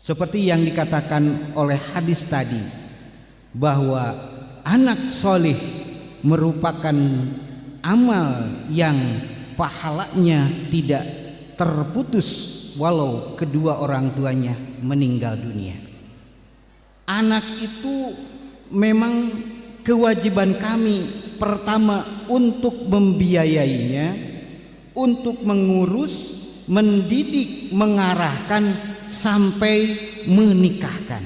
Seperti yang dikatakan oleh hadis tadi, bahwa anak solih merupakan amal yang pahalanya tidak terputus walau kedua orang tuanya meninggal dunia. Anak itu memang kewajiban kami pertama untuk membiayainya, untuk mengurus, mendidik, mengarahkan sampai menikahkan.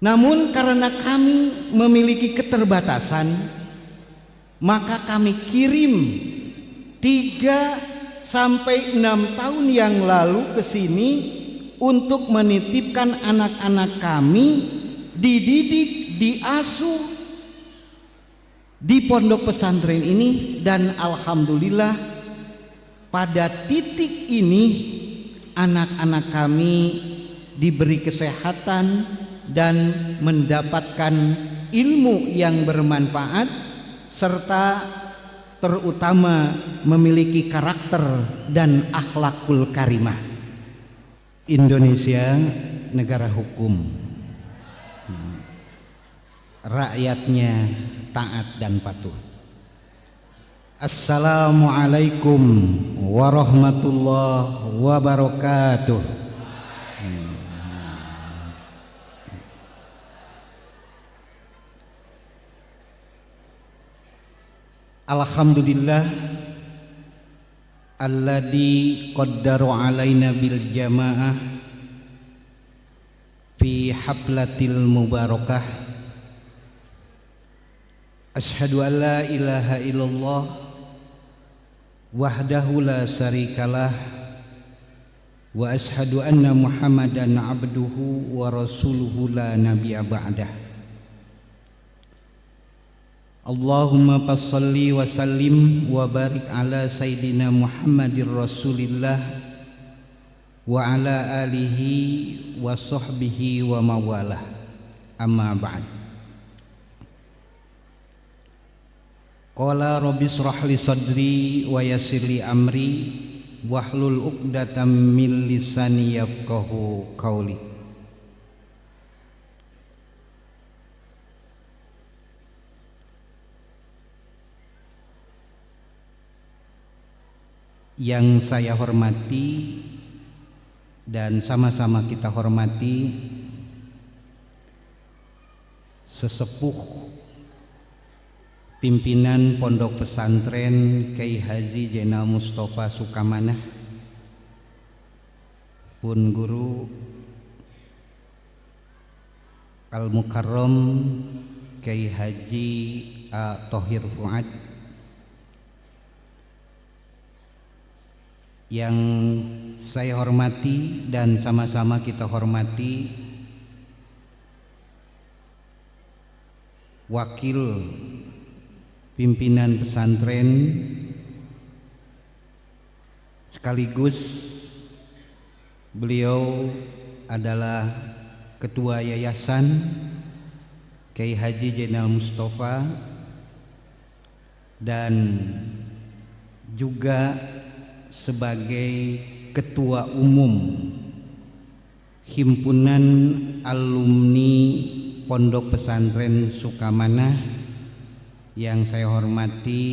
Namun karena kami memiliki keterbatasan, maka kami kirim 3 sampai 6 tahun yang lalu ke sini untuk menitipkan anak-anak kami dididik, diasuh di pondok pesantren ini, dan alhamdulillah pada titik ini anak-anak kami diberi kesehatan dan mendapatkan ilmu yang bermanfaat, serta terutama memiliki karakter dan akhlakul karimah. Indonesia negara hukum, rakyatnya taat dan patuh. Assalamualaikum warahmatullahi wabarakatuh. Alhamdulillah alladzi qaddara alaina bil jamaah fi haflatil mubarakah. Asyhadu an la ilaha illallah wahdahu la syarikalah wa asyhadu anna Muhammadan abduhu wa rasuluhu la nabiyya ba'dah. Allahumma fassalli wa sallim wa barik ala sayyidina Muhammadir Rasulillah wa ala alihi wa sahbihi wa mawalah. Amma ba'd. Qala rabbi shrah li sadri wa yassir li amri wahlul 'uqdatam min lisani yafqahu qawli. Yang saya hormati dan sama-sama kita hormati sesepuh pimpinan Pondok Pesantren Kyai Haji Zainal Mustafa Sukamanah, Pun Guru Al-Mukarram Kyai Haji A. Thohir Fuad, yang saya hormati dan sama-sama kita hormati wakil pimpinan pesantren sekaligus beliau adalah ketua yayasan Kyai Haji Zainal Mustafa dan juga sebagai ketua umum himpunan alumni Pondok Pesantren Sukamanah, yang saya hormati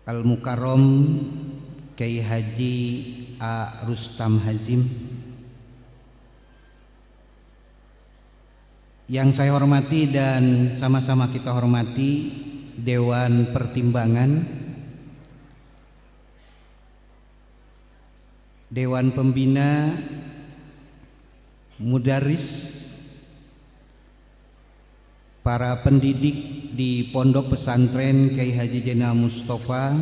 Al-Mukarram Kyai Haji A. Rustam Hazim, yang saya hormati dan sama-sama kita hormati Dewan Pertimbangan, Dewan Pembina, Mudaris, para pendidik di Pondok Pesantren Kyai Haji Zainal Mustafa,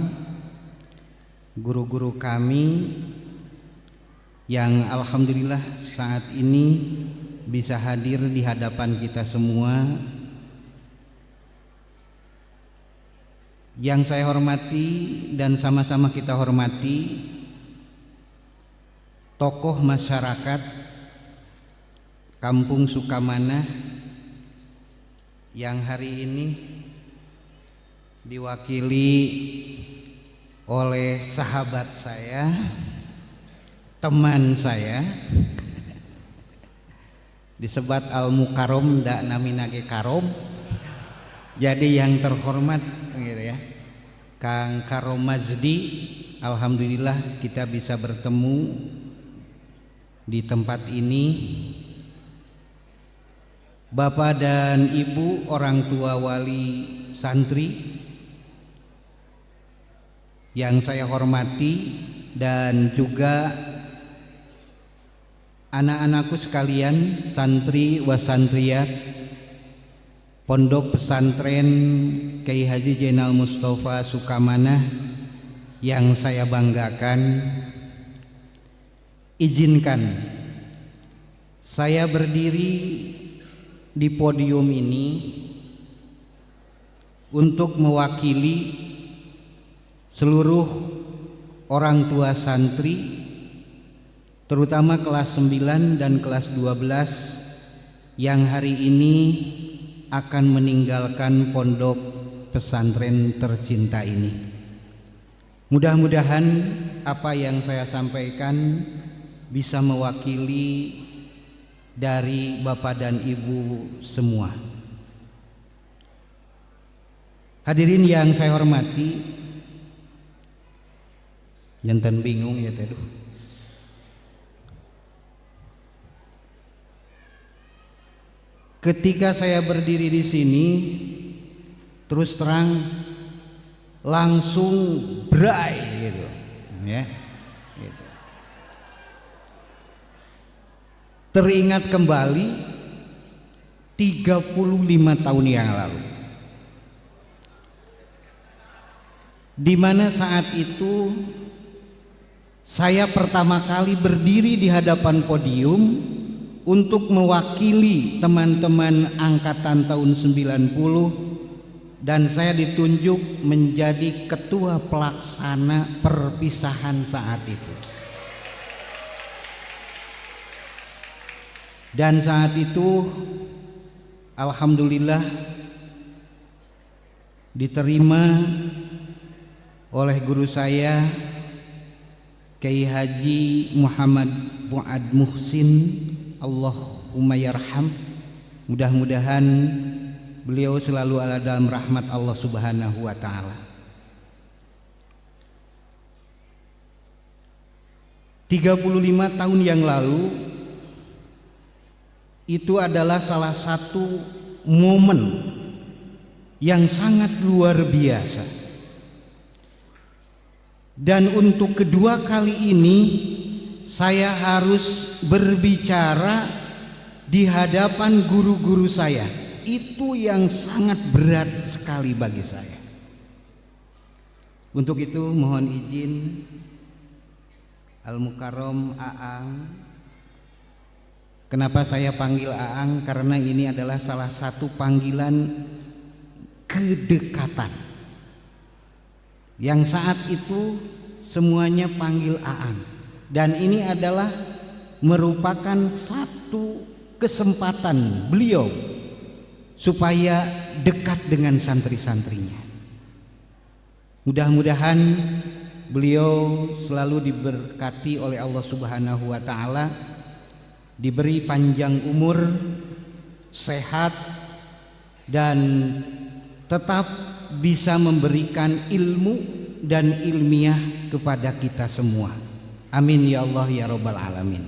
guru-guru kami yang alhamdulillah saat ini bisa hadir di hadapan kita semua. Yang saya hormati dan sama-sama kita hormati tokoh masyarakat Kampung Sukamanah yang hari ini diwakili oleh sahabat saya, teman saya, disebat Al-Mukarrom dak naminage karom. Jadi yang terhormat gitu ya, Kang Karom Majdi, alhamdulillah kita bisa bertemu di tempat ini. Bapak dan Ibu orang tua wali santri yang saya hormati, dan juga anak-anakku sekalian, santri wa santriyat Pondok Pesantren Kyai Haji Zainal Mustafa Sukamanah yang saya banggakan. Izinkan saya berdiri di podium ini untuk mewakili seluruh orang tua santri, terutama kelas 9 dan kelas 12 yang hari ini akan meninggalkan pondok pesantren tercinta ini. Mudah-mudahan apa yang saya sampaikan bisa mewakili dari Bapak dan Ibu semua. Hadirin yang saya hormati, jantan bingung ya teduh. Ketika saya berdiri di sini, terus terang langsung bray gitu, ya. Gitu. Teringat kembali 35 tahun yang lalu, di mana saat itu saya pertama kali berdiri di hadapan podium untuk mewakili teman-teman angkatan tahun 90, dan saya ditunjuk menjadi ketua pelaksana perpisahan saat itu. Dan saat itu alhamdulillah diterima oleh guru saya Kyai Haji Muhammad Fuad Muhsin, Allahumma yarham. Mudah-mudahan beliau selalu ada dalam rahmat Allah Subhanahu wa ta'ala. 35 tahun yang lalu itu adalah salah satu momen yang sangat luar biasa, dan untuk kedua kali ini saya harus berbicara di hadapan guru-guru saya. Itu yang sangat berat sekali bagi saya. Untuk itu mohon izin Al-Mukarrom Aang. Kenapa saya panggil Aang? Karena ini adalah salah satu panggilan kedekatan, yang saat itu semuanya panggil Aang. Dan ini adalah merupakan satu kesempatan beliau supaya dekat dengan santri-santrinya. Mudah-mudahan beliau selalu diberkati oleh Allah Subhanahu wa ta'ala, diberi panjang umur, sehat, dan tetap bisa memberikan ilmu dan ilmiah kepada kita semua. Amin ya Allah ya Rabbal Alamin.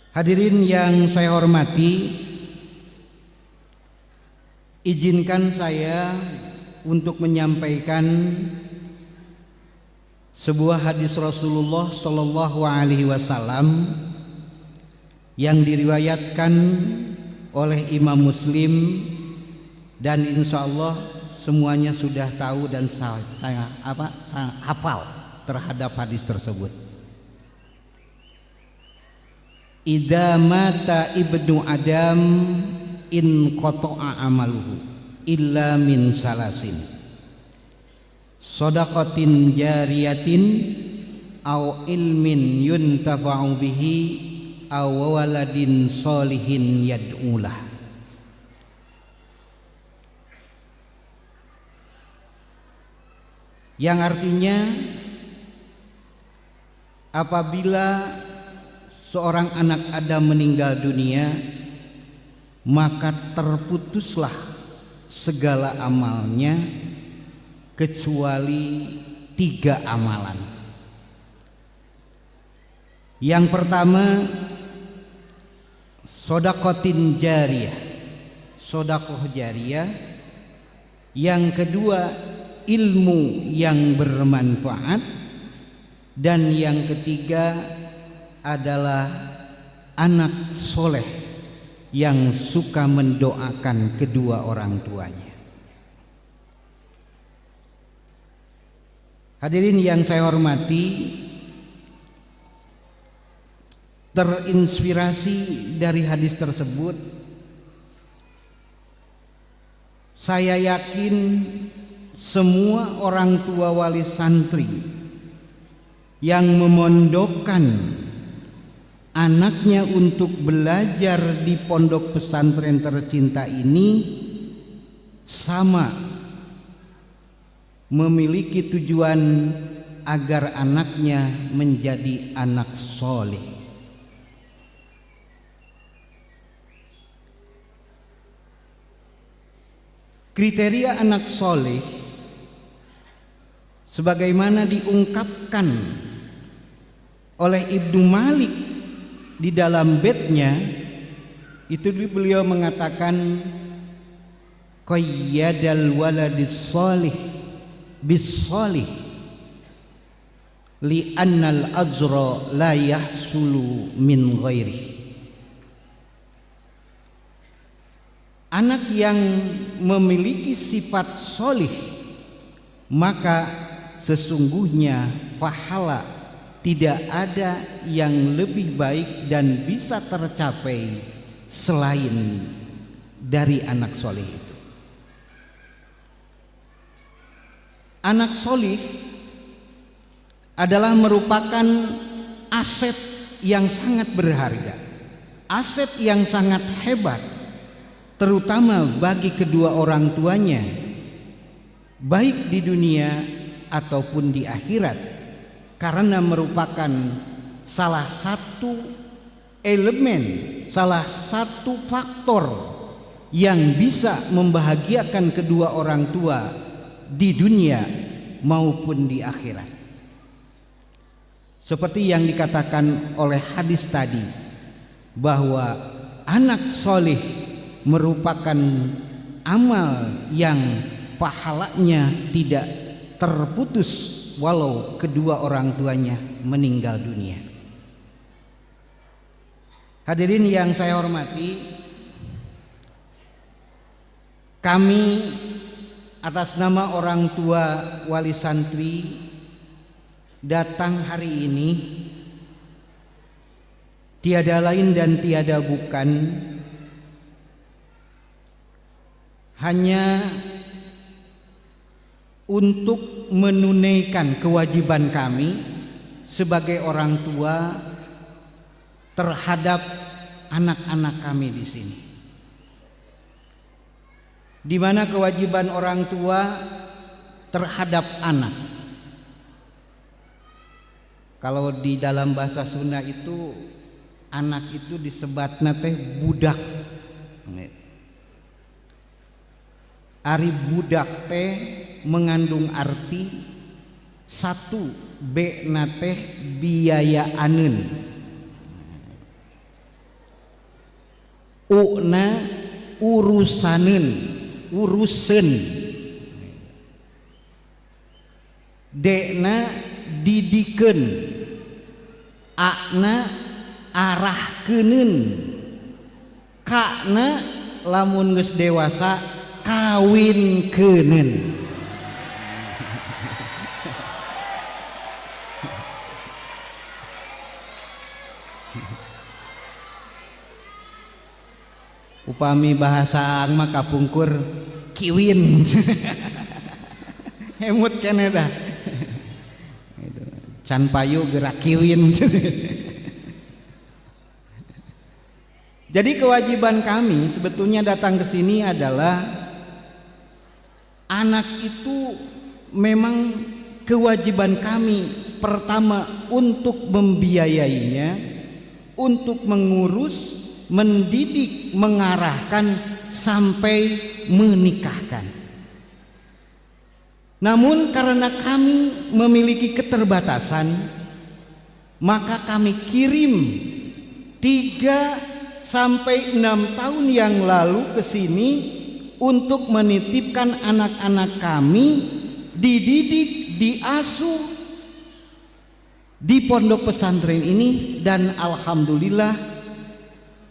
Hadirin yang saya hormati, izinkan saya untuk menyampaikan sebuah hadis Rasulullah Shallallahu Alaihi Wasallam yang diriwayatkan oleh Imam Muslim, dan insya Allah semuanya sudah tahu dan saya hafal terhadap hadis tersebut. Idza mata ibnu Adam in qata'a amaluhu illa min salasin, shadaqatin jariyatin aw ilmin yuntafa'u bihi aw waladin sholihin yad'ulah. yang artinya apabila seorang anak Adam meninggal dunia, maka terputuslah segala amalnya kecuali 3 amalan. Yang pertama, sodakotin jariyah, sodakoh jariyah. Yang kedua, ilmu yang bermanfaat. Dan yang ketiga adalah anak soleh yang suka mendoakan kedua orang tuanya. Hadirin yang saya hormati, terinspirasi dari hadis tersebut, saya yakin semua orang tua wali santri yang memondokkan anaknya untuk belajar di pondok pesantren tercinta ini sama memiliki tujuan agar anaknya menjadi anak soleh. Kriteria anak soleh sebagaimana diungkapkan oleh Ibnu Malik di dalam baitnya, itu beliau mengatakan qayyadal waladis sholih bis sholih li annal ajra la yahsulu min ghairi. Anak yang memiliki sifat sholih, maka sesungguhnya pahala tidak ada yang lebih baik dan bisa tercapai selain dari anak soleh itu. Anak soleh adalah merupakan aset yang sangat berharga, aset yang sangat hebat, terutama bagi kedua orang tuanya, baik di dunia ataupun di akhirat, karena merupakan salah satu elemen, salah satu faktor yang bisa membahagiakan kedua orang tua di dunia maupun di akhirat. Seperti yang dikatakan oleh hadis tadi, bahwa anak soleh merupakan amal yang pahalanya tidak terputus walau kedua orang tuanya meninggal dunia. Hadirin yang saya hormati, kami atas nama orang tua wali santri datang hari ini tiada lain dan tiada bukan hanya untuk menunaikan kewajiban kami sebagai orang tua terhadap anak-anak kami di sini. Di mana kewajiban orang tua terhadap anak. Kalau di dalam bahasa Sunda itu anak itu disebatna teh budak. Ari budak teh mengandung arti satu, B nateh biayaaneun, U na urusaneun, urusen, D na didikeun, A na arahkeuneun, K na lamun geus dewasa kawinkeunun. Upami bahasa mah kapungkur kiwin. Hemut keneh dah. Can payu gerak kiwin. Jadi kewajiban kami sebetulnya datang ke sini adalah anak itu memang kewajiban kami pertama untuk membiayainya, untuk mengurus, mendidik, mengarahkan sampai menikahkan. Namun karena kami memiliki keterbatasan, maka kami kirim 3 sampai 6 tahun yang lalu ke sini untuk menitipkan anak-anak kami dididik, diasuh di pondok pesantren ini, dan alhamdulillah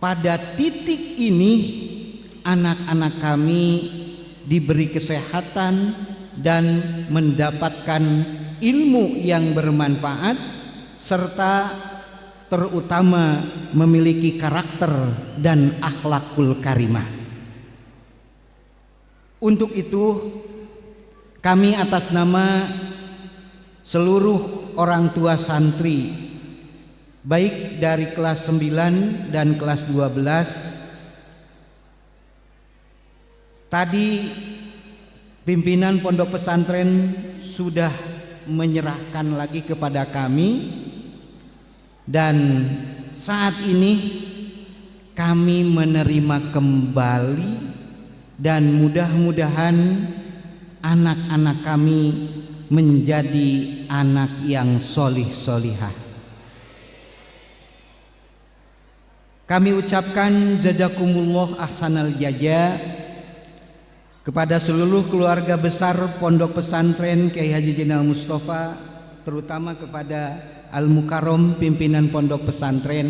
pada titik ini anak-anak kami diberi kesehatan dan mendapatkan ilmu yang bermanfaat, serta terutama memiliki karakter dan akhlakul karimah. Untuk itu kami atas nama seluruh orang tua santri, baik dari kelas 9 dan kelas 12, tadi pimpinan pondok pesantren sudah menyerahkan lagi kepada kami, dan saat ini kami menerima kembali, dan mudah-mudahan anak-anak kami menjadi anak yang solih-solihah. Kami ucapkan jazakumullah ahsanal jaza kepada seluruh keluarga besar Pondok Pesantren Kiai Haji Zainal Mustafa, terutama kepada Al-Mukarram pimpinan Pondok Pesantren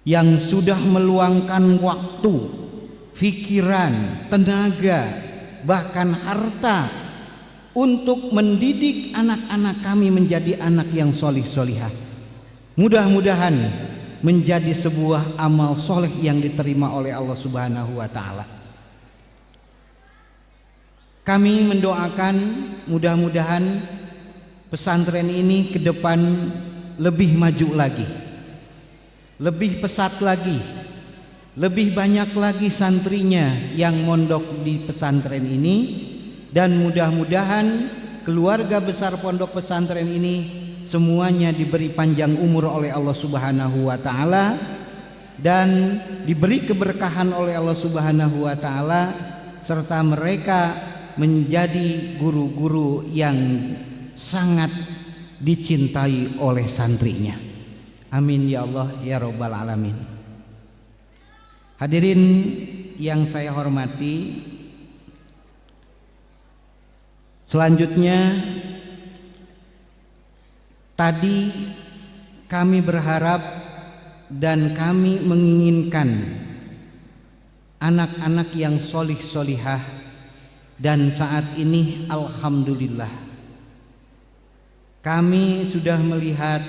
yang sudah meluangkan waktu, pikiran, tenaga, bahkan harta untuk mendidik anak-anak kami menjadi anak yang solih-solihah. Mudah-mudahan menjadi sebuah amal soleh yang diterima oleh Allah Subhanahu wa Ta'ala. Kami mendoakan mudah-mudahan pesantren ini ke depan lebih maju lagi, lebih pesat lagi, lebih banyak lagi santrinya yang mondok di pesantren ini, dan mudah-mudahan keluarga besar pondok pesantren ini semuanya diberi panjang umur oleh Allah Subhanahu wa Ta'ala dan diberi keberkahan oleh Allah Subhanahu wa Ta'ala, serta mereka menjadi guru-guru yang sangat dicintai oleh santrinya. Amin ya Allah ya Rabbal Alamin. Hadirin yang saya hormati, selanjutnya tadi kami berharap dan kami menginginkan anak-anak yang solih-solihah, dan saat ini alhamdulillah kami sudah melihat,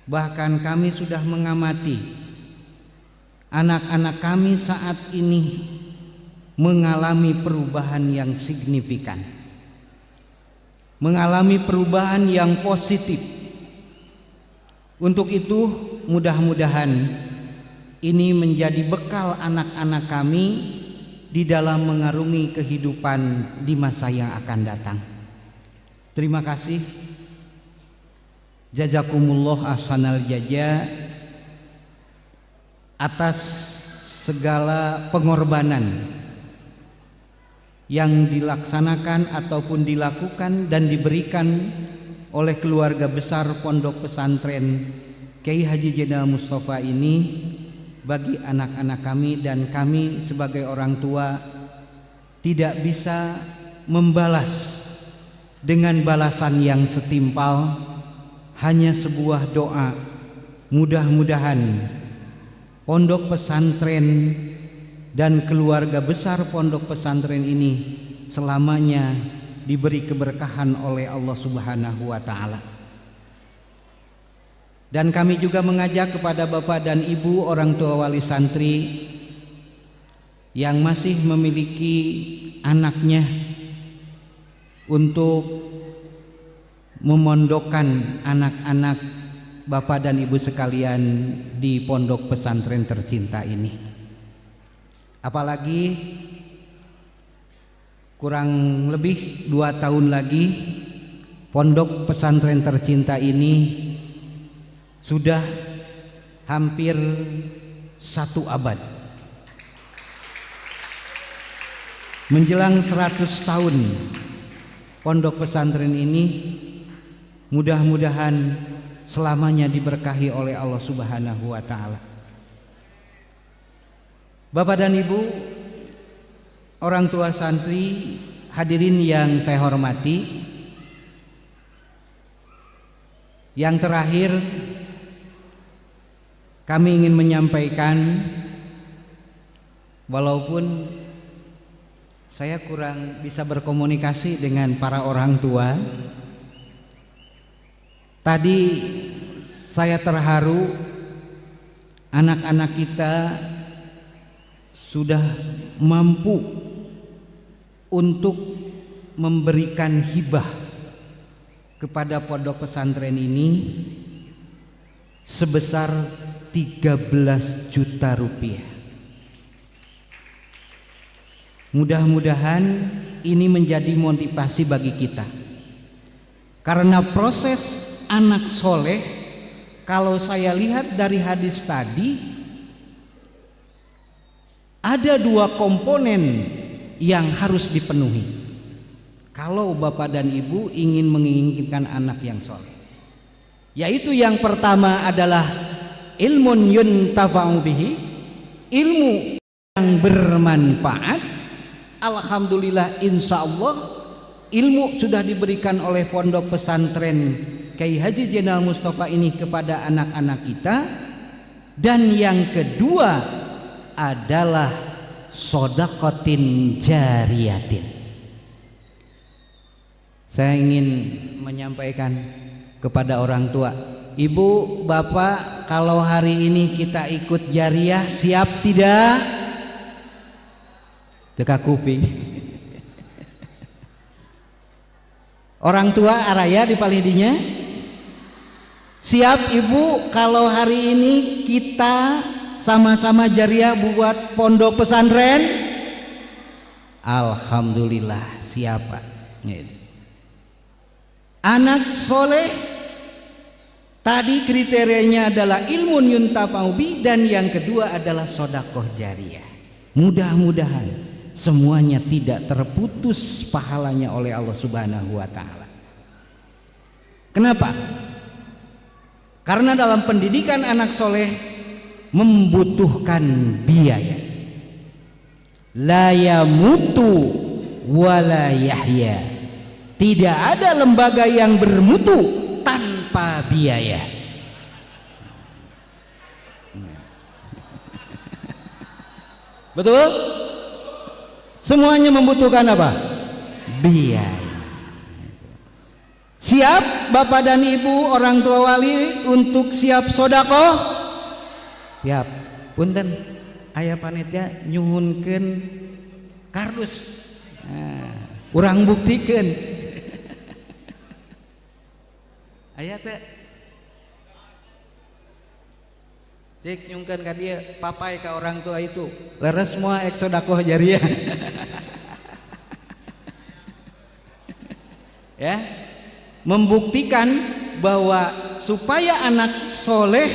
bahkan kami sudah mengamati anak-anak kami saat ini mengalami perubahan yang signifikan, mengalami perubahan yang positif. Untuk itu mudah-mudahan ini menjadi bekal anak-anak kami di dalam mengarungi kehidupan di masa yang akan datang. Terima kasih. Jazakumullah ahsanal jaza atas segala pengorbanan yang dilaksanakan ataupun dilakukan dan diberikan oleh keluarga besar Pondok Pesantren Kiai Haji Zainal Mustafa ini bagi anak-anak kami, dan kami sebagai orang tua tidak bisa membalas dengan balasan yang setimpal, hanya sebuah doa. Mudah-mudahan pondok pesantren dan keluarga besar pondok pesantren ini selamanya diberi keberkahan oleh Allah Subhanahu wa Ta'ala. Dan kami juga mengajak kepada bapak dan ibu orang tua wali santri yang masih memiliki anaknya untuk memondokkan anak-anak bapak dan ibu sekalian di pondok pesantren tercinta ini. Apalagi kurang lebih 2 tahun lagi pondok pesantren tercinta ini sudah hampir 1 abad, menjelang 100 tahun pondok pesantren ini mudah-mudahan selamanya diberkahi oleh Allah Subhanahu wa taala. Bapak dan Ibu, orang tua santri, hadirin yang saya hormati, yang terakhir kami ingin menyampaikan, walaupun saya kurang bisa berkomunikasi dengan para orang tua, tadi saya terharu anak-anak kita sudah mampu untuk memberikan hibah kepada pondok pesantren ini sebesar 13 juta rupiah. Mudah-mudahan ini menjadi motivasi bagi kita, karena proses anak soleh, kalau saya lihat dari hadis tadi, ada 2 komponen yang harus dipenuhi kalau bapak dan ibu ingin menginginkan anak yang soleh, yaitu yang pertama adalah ilmun yuntafa'u bihi, ilmu yang bermanfaat. Alhamdulillah, insya Allah ilmu sudah diberikan oleh pondok pesantren Kiai Haji Zainal Mustafa ini kepada anak-anak kita. Dan yang kedua adalah sodakotin jariyatin. Saya ingin menyampaikan kepada orang tua, ibu, bapak, kalau hari ini kita ikut jariyah, siap tidak? Teka kuping. Orang tua araya di palidinya, siap ibu kalau hari ini kita sama-sama jariyah buat pondok pesantren? Alhamdulillah, siapa? Anak soleh tadi kriterianya adalah ilmun yuntafa'u bi, dan yang kedua adalah sodakoh jariyah. Mudah-mudahan semuanya tidak terputus pahalanya oleh Allah Subhanahu wa taala. Kenapa? Karena dalam pendidikan anak soleh membutuhkan biaya. La yamutu wala yahya. Tidak ada lembaga yang bermutu tanpa biaya. Betul? Semuanya membutuhkan apa? Biaya. Siap bapak dan ibu, orang tua wali untuk siap sodakoh? Siap. Punten, aya panitia nyuhunkeun kardus. Urang buktikeun. Aya teh. Cek nyungkeun ka dia, papai ka orang tua itu. Leres semua ek sodakoh jariyah. Ya, membuktikan bahwa supaya anak soleh,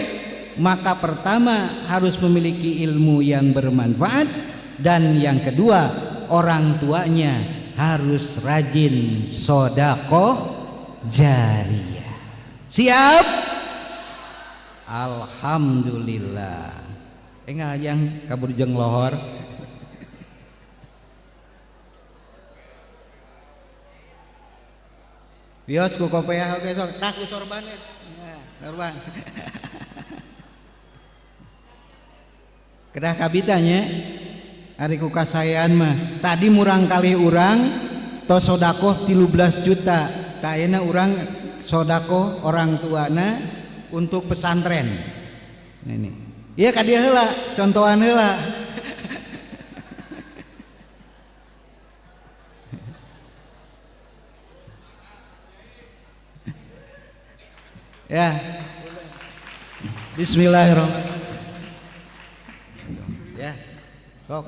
maka pertama harus memiliki ilmu yang bermanfaat, dan yang kedua orang tuanya harus rajin sodakoh jariyah. Siap? Alhamdulillah. Enggak yang kabur jeung lohor. Bios ku kopiah oge sok tak ku sorban ya. Sorban. Kedah kabitanya ari ku kasayan mah tadi murang kali urang tos sodakoh 13 juta. Ta ayeuna urang sodakoh orang tuana untuk pesantren. Ini. Ieu ka dieu heula, contohan heula. Ya, Bismillahirrahmanirrahim. Ya, sok.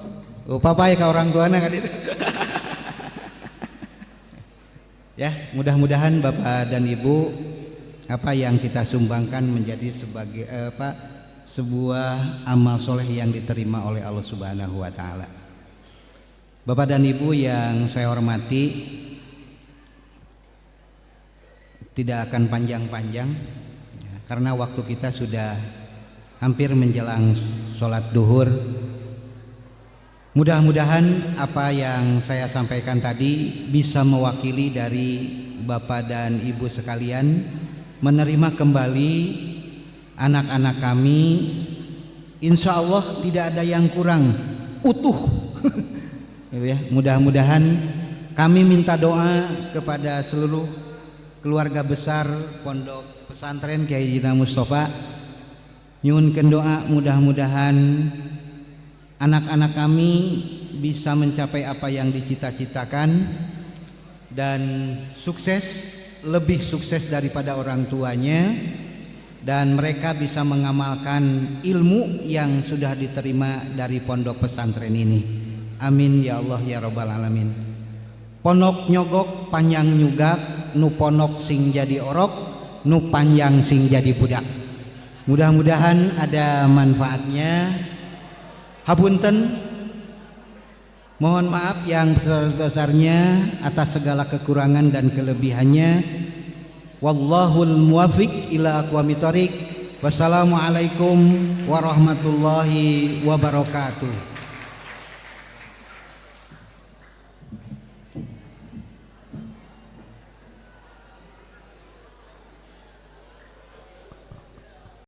Papai ka orang tuana kan itu. Ya, mudah-mudahan Bapak dan Ibu apa yang kita sumbangkan menjadi sebagai sebuah amal soleh yang diterima oleh Allah Subhanahu wa taala. Bapak dan Ibu yang saya hormati, tidak akan panjang-panjang ya, karena waktu kita sudah hampir menjelang sholat duhur. Mudah-mudahan apa yang saya sampaikan tadi bisa mewakili dari Bapak dan Ibu sekalian menerima kembali anak-anak kami. Insya Allah tidak ada yang kurang, utuh. Ya, mudah-mudahan kami minta doa kepada seluruh keluarga besar Pondok Pesantren Kiai Haji Mustafa. Nyuhunkeun doa mudah-mudahan anak-anak kami bisa mencapai apa yang dicita-citakan dan sukses, lebih sukses daripada orang tuanya, dan mereka bisa mengamalkan ilmu yang sudah diterima dari pondok pesantren ini. Amin ya Allah ya Rabbal alamin. Ponok nyogok panjang nyugak, nu ponok sing jadi orok, nu panjang sing jadi budak. Mudah-mudahan ada manfaatnya. Hapunten, mohon maaf yang sebesar-besarnya atas segala kekurangan dan kelebihannya. Wallahul muwafiq ila aqwamit thoriq. Wassalamualaikum warahmatullahi wabarakatuh.